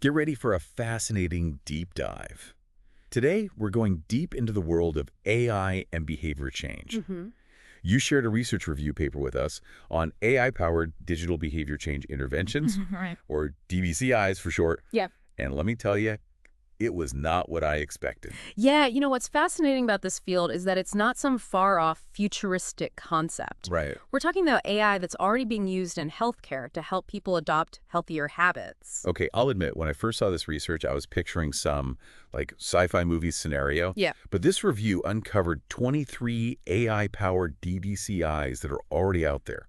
Get ready for a fascinating deep dive. Today, we're going deep into the world of AI and behavior change. Hmm. You shared a research review paper with us on AI-powered digital behavior change interventions, Right. or DBCIs for short. Yeah. And let me tell you, it was not what I expected. Yeah, what's fascinating about this field is that it's not some far-off futuristic concept. Right. We're talking about AI that's already being used in healthcare to help people adopt healthier habits. Okay, I'll admit, when I first saw this research, I was picturing some, sci-fi movie scenario. Yeah. But this review uncovered 23 AI-powered DBCIs that are already out there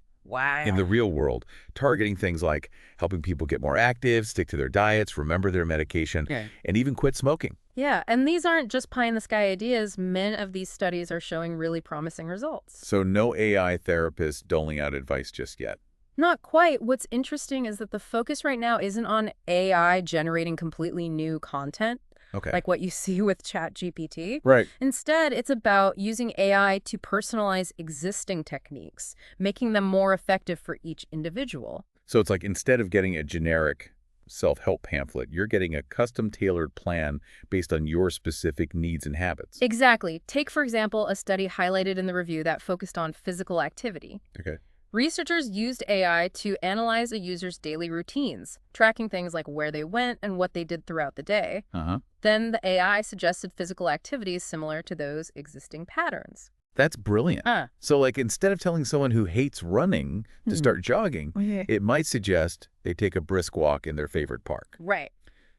in the Wow. real world, targeting things like helping people get more active, stick to their diets, remember their medication, Okay. and even quit smoking. Yeah, and these aren't just pie-in-the-sky ideas. Many of these studies are showing really promising results. So no AI therapist doling out advice just yet. Not quite. What's interesting is that the focus right now isn't on AI generating completely new content, Okay. like what you see with ChatGPT. Right. Instead, it's about using AI to personalize existing techniques, making them more effective for each individual. So it's like instead of getting a generic self-help pamphlet, you're getting a custom-tailored plan based on your specific needs and habits. Exactly. Take, for example, a study highlighted in the review that focused on physical activity. Okay. Researchers used AI to analyze a user's daily routines, tracking things like where they went and what they did throughout the day. Uh-huh. Then the AI suggested physical activities similar to those existing patterns. That's brilliant. So instead of telling someone who hates running to start jogging, Yeah. it might suggest they take a brisk walk in their favorite park. Right.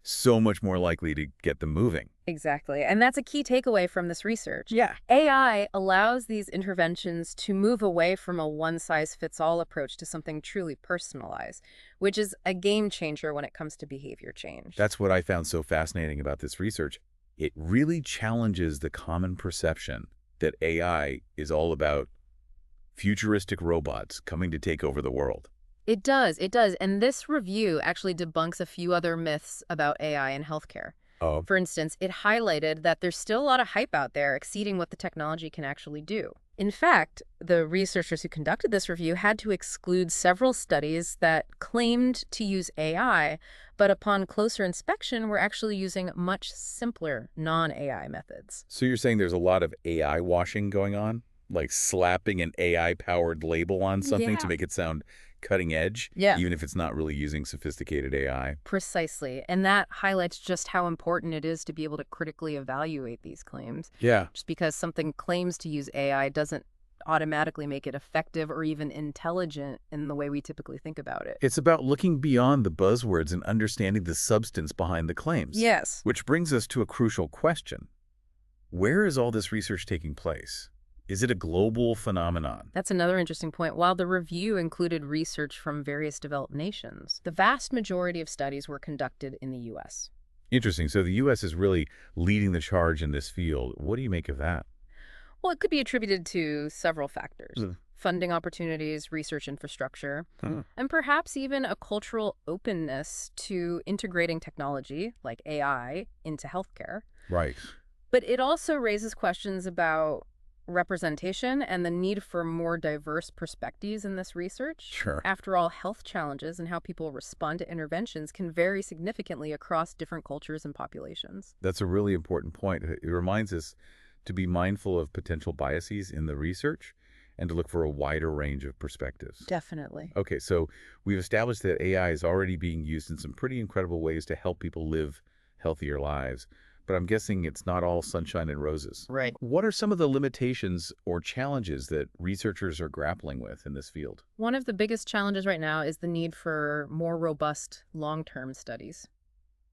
So much more likely to get them moving. Exactly. And that's a key takeaway from this research. Yeah. AI allows these interventions to move away from a one-size-fits-all approach to something truly personalized, which is a game changer when it comes to behavior change. That's what I found so fascinating about this research. It really challenges the common perception that AI is all about futuristic robots coming to take over the world. It does. It does. And this review actually debunks a few other myths about AI in healthcare. Oh. For instance, it highlighted that there's still a lot of hype out there exceeding what the technology can actually do. In fact, the researchers who conducted this review had to exclude several studies that claimed to use AI, but upon closer inspection were actually using much simpler non-AI methods. So you're saying there's a lot of AI washing going on? Like slapping an AI-powered label on something to Yeah. make it sound cutting edge, Yeah. even if it's not really using sophisticated AI. Precisely. And that highlights just how important it is to be able to critically evaluate these claims. Yeah. Just because something claims to use AI doesn't automatically make it effective or even intelligent in the way we typically think about it. It's about looking beyond the buzzwords and understanding the substance behind the claims. Yes. Which brings us to a crucial question. Where is all this research taking place? Is it a global phenomenon? That's another interesting point. While the review included research from various developed nations, the vast majority of studies were conducted in the U.S. Interesting. So the U.S. is really leading the charge in this field. What do you make of that? Well, it could be attributed to several factors. Mm. Funding opportunities, research infrastructure, Huh. and perhaps even a cultural openness to integrating technology, like AI, into healthcare. Right. But it also raises questions about representation and the need for more diverse perspectives in this research. Sure. After all, health challenges and how people respond to interventions can vary significantly across different cultures and populations. That's a really important point. It reminds us to be mindful of potential biases in the research and to look for a wider range of perspectives. Definitely. Okay, so we've established that AI is already being used in some pretty incredible ways to help people live healthier lives. But I'm guessing it's not all sunshine and roses. Right. What are some of the limitations or challenges that researchers are grappling with in this field? One of the biggest challenges right now is the need for more robust long-term studies.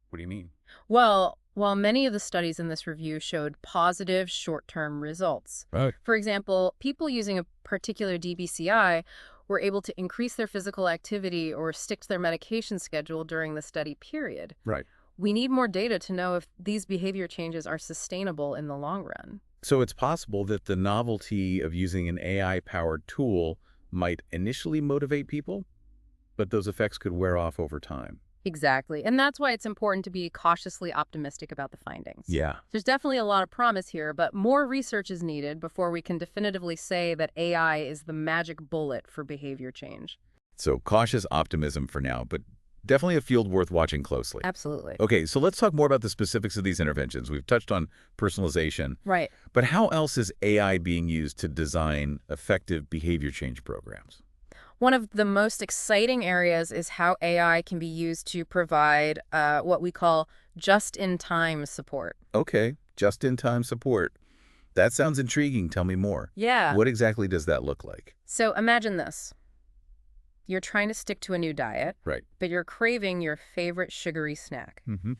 What do you mean? Well, while many of the studies in this review showed positive short-term results, Right. for example, people using a particular DBCI were able to increase their physical activity or stick to their medication schedule during the study period. Right. We need more data to know if these behavior changes are sustainable in the long run. So it's possible that the novelty of using an AI-powered tool might initially motivate people, but those effects could wear off over time. Exactly. And that's why it's important to be cautiously optimistic about the findings. Yeah. There's definitely a lot of promise here, but more research is needed before we can definitively say that AI is the magic bullet for behavior change. So cautious optimism for now, but Definitely a field worth watching closely. Absolutely. Okay, so let's talk more about the specifics of these interventions. We've touched on personalization, Right. but how else is AI being used to design effective behavior change programs? One of the most exciting areas is how AI can be used to provide what we call just-in-time support. Okay, just-in-time support. That sounds intriguing. Tell me more. Yeah. What exactly does that look like? So imagine this. You're trying to stick to a new diet, Right. but you're craving your favorite sugary snack. Mm-hmm.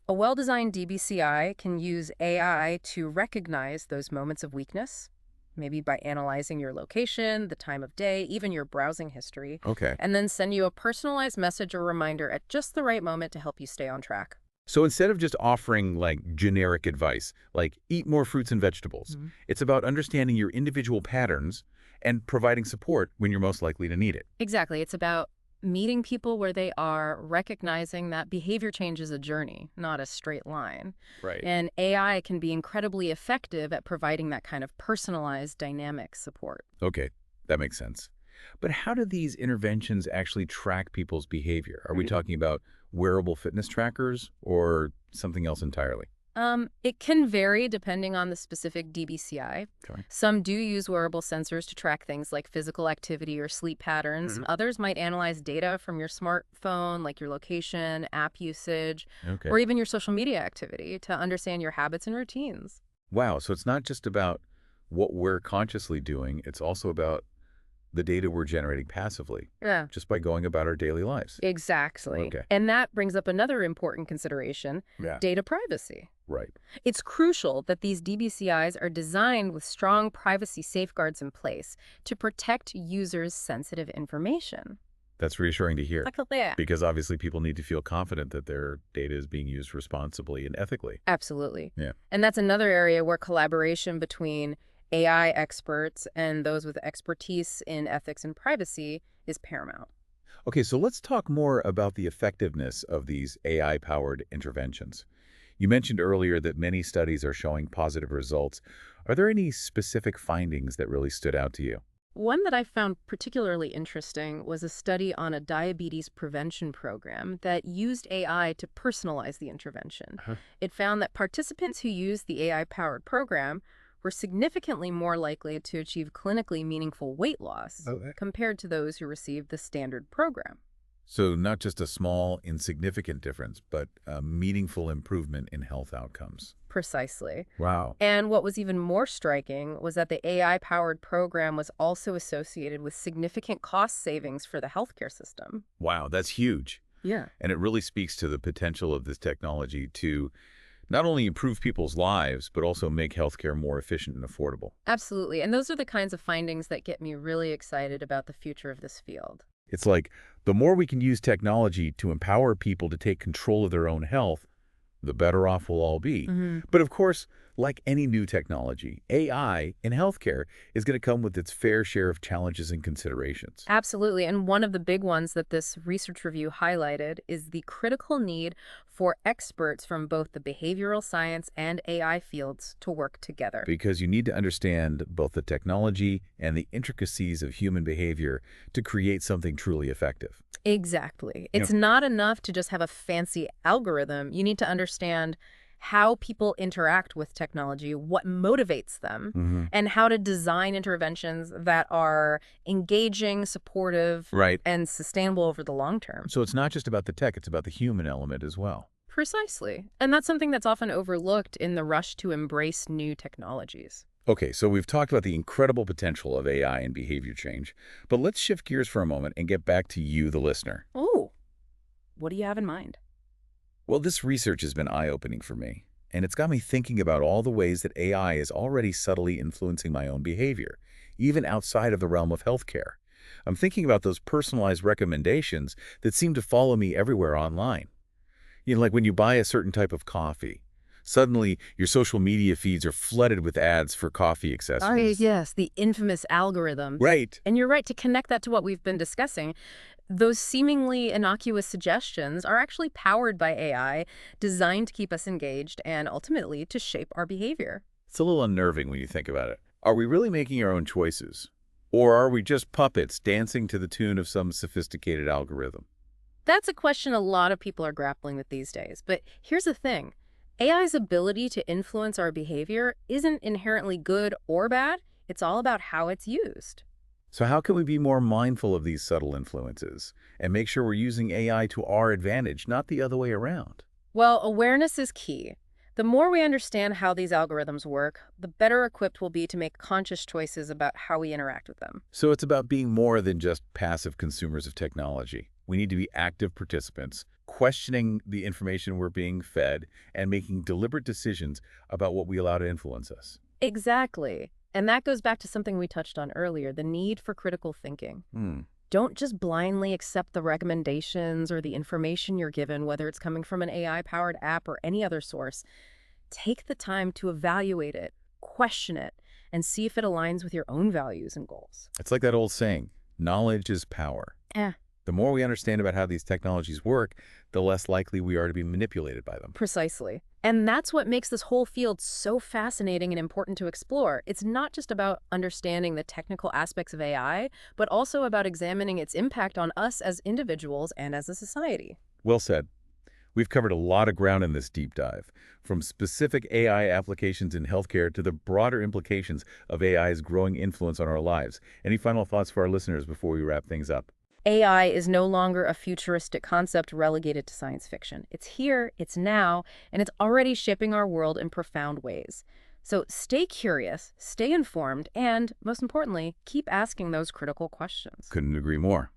A well-designed DBCI can use AI to recognize those moments of weakness, maybe by analyzing your location, the time of day, even your browsing history, Okay. and then send you a personalized message or reminder at just the right moment to help you stay on track. So instead of just offering like generic advice, like eat more fruits and vegetables, Mhm. it's about understanding your individual patterns and providing support when you're most likely to need it. Exactly. It's about meeting people where they are, recognizing that behavior change is a journey, not a straight line. Right. And AI can be incredibly effective at providing that kind of personalized, dynamic support. Okay, that makes sense. But how do these interventions actually track people's behavior? Are we talking about wearable fitness trackers or something else entirely? It can vary depending on the specific DBCI. Okay. Some do use wearable sensors to track things like physical activity or sleep patterns. Mhm. Others might analyze data from your smartphone, like your location, app usage, Okay. or even your social media activity to understand your habits and routines. Wow, so it's not just about what we're consciously doing, it's also about the data we're generating passively, Yeah. just by going about our daily lives. Exactly. Okay. And that brings up another important consideration, Yeah. data privacy. Right. It's crucial that these DBCIs are designed with strong privacy safeguards in place to protect users' sensitive information. That's reassuring to hear, Yeah. because obviously people need to feel confident that their data is being used responsibly and ethically. Absolutely. Yeah. And that's another area where collaboration between AI experts and those with expertise in ethics and privacy is paramount. Okay, so let's talk more about the effectiveness of these AI-powered interventions. You mentioned earlier that many studies are showing positive results. Are there any specific findings that really stood out to you? One that I found particularly interesting was a study on a diabetes prevention program that used AI to personalize the intervention. Uh-huh. It found that participants who used the AI-powered program were significantly more likely to achieve clinically meaningful weight loss Okay. compared to those who received the standard program. So not just a small, insignificant difference, but a meaningful improvement in health outcomes. Precisely. Wow. And what was even more striking was that the AI-powered program was also associated with significant cost savings for the healthcare system. Wow, that's huge. Yeah. And it really speaks to the potential of this technology to not only improve people's lives, but also make healthcare more efficient and affordable. Absolutely. And those are the kinds of findings that get me really excited about the future of this field. It's like the more we can use technology to empower people to take control of their own health, the better off we'll all be. Mm-hmm. But of course, like any new technology, AI in healthcare is going to come with its fair share of challenges and considerations. Absolutely. And one of the big ones that this research review highlighted is the critical need for experts from both the behavioral science and AI fields to work together. Because you need to understand both the technology and the intricacies of human behavior to create something truly effective. Exactly. You It's not enough to just have a fancy algorithm. You need to understand how people interact with technology, what motivates them, Mhm. and how to design interventions that are engaging, supportive, Right. and sustainable over the long term. So it's not just about the tech, it's about the human element as well. Precisely. And that's something that's often overlooked in the rush to embrace new technologies. Okay, so we've talked about the incredible potential of AI and behavior change, but let's shift gears for a moment and get back to you, the listener. Oh, what do you have in mind? Well, this research has been eye-opening for me, and it's got me thinking about all the ways that AI is already subtly influencing my own behavior, even outside of the realm of healthcare. I'm thinking about those personalized recommendations that seem to follow me everywhere online. Like when you buy a certain type of coffee, suddenly your social media feeds are flooded with ads for coffee accessories. Yes, the infamous algorithms. Right. And you're right to connect that to what we've been discussing. Those seemingly innocuous suggestions are actually powered by AI, designed to keep us engaged and ultimately to shape our behavior. It's a little unnerving when you think about it. Are we really making our own choices? Or are we just puppets dancing to the tune of some sophisticated algorithm? That's a question a lot of people are grappling with these days. But here's the thing. AI's ability to influence our behavior isn't inherently good or bad. It's all about how it's used. So how can we be more mindful of these subtle influences and make sure we're using AI to our advantage, not the other way around? Well, awareness is key. The more we understand how these algorithms work, the better equipped we'll be to make conscious choices about how we interact with them. So it's about being more than just passive consumers of technology. We need to be active participants, questioning the information we're being fed, and making deliberate decisions about what we allow to influence us. Exactly. And that goes back to something we touched on earlier, the need for critical thinking. Hmm. Don't just blindly accept the recommendations or the information you're given, whether it's coming from an AI-powered app or any other source. Take the time to evaluate it, question it, and see if it aligns with your own values and goals. It's like that old saying, knowledge is power. Eh, The more we understand about how these technologies work, the less likely we are to be manipulated by them. Precisely. And that's what makes this whole field so fascinating and important to explore. It's not just about understanding the technical aspects of AI, but also about examining its impact on us as individuals and as a society. Well said. We've covered a lot of ground in this deep dive, from specific AI applications in healthcare to the broader implications of AI's growing influence on our lives. Any final thoughts for our listeners before we wrap things up? AI is no longer a futuristic concept relegated to science fiction. It's here, it's now, and it's already shaping our world in profound ways. So stay curious, stay informed, and, most importantly, keep asking those critical questions. Couldn't agree more.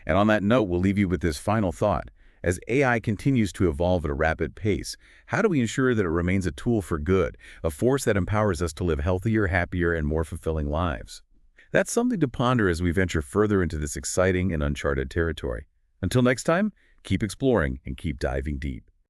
And on that note, we'll leave you with this final thought. As AI continues to evolve at a rapid pace, how do we ensure that it remains a tool for good, a force that empowers us to live healthier, happier, and more fulfilling lives? That's something to ponder as we venture further into this exciting and uncharted territory. Until next time, keep exploring and keep diving deep.